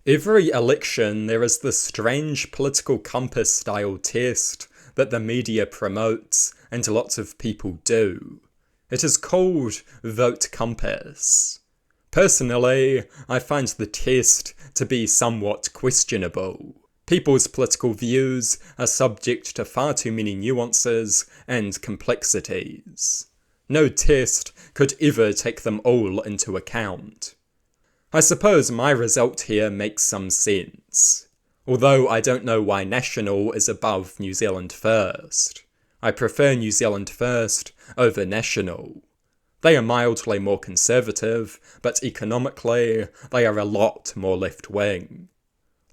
Every election there is this strange political compass style test that the media promotes and lots of people do. It is called Vote Compass. Personally, I find the test to be somewhat questionable. People's political views are subject to far too many nuances and complexities. No test could ever take them all into account. I suppose my result here makes some sense, although I don't know why National is above New Zealand First. I prefer New Zealand First over National. They are mildly more conservative, but economically, they are a lot more left-wing.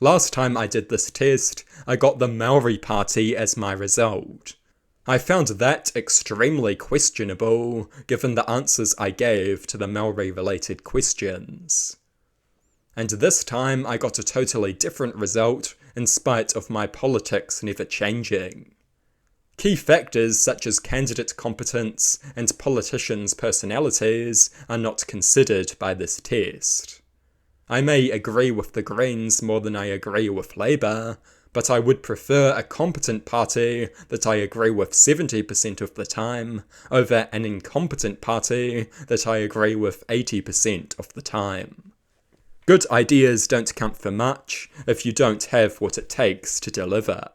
Last time I did this test, I got the Maori Party as my result. I found that extremely questionable, given the answers I gave to the Maori-related questions. And this time I got a totally different result, in spite of my politics never changing. Key factors such as candidate competence and politicians' personalities are not considered by this test. I may agree with the Greens more than I agree with Labour, but I would prefer a competent party that I agree with 70% of the time over an incompetent party that I agree with 80% of the time. Good ideas don't count for much if you don't have what it takes to deliver.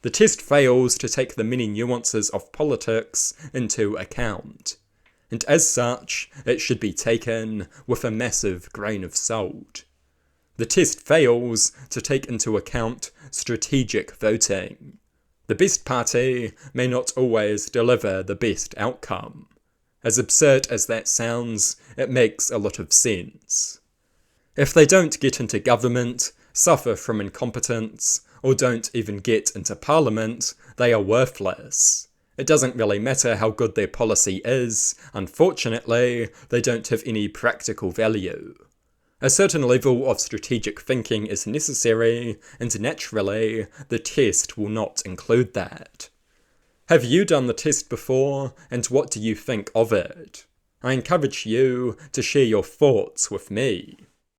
The test fails to take the many nuances of politics into account, and as such, it should be taken with a massive grain of salt. The test fails to take into account strategic voting. The best party may not always deliver the best outcome. As absurd as that sounds, it makes a lot of sense. If they don't get into government, suffer from incompetence, or don't even get into parliament, they are worthless. It doesn't really matter how good their policy is, unfortunately, they don't have any practical value. A certain level of strategic thinking is necessary, and naturally, the test will not include that. Have you done the test before, and what do you think of it? I encourage you to share your thoughts with me.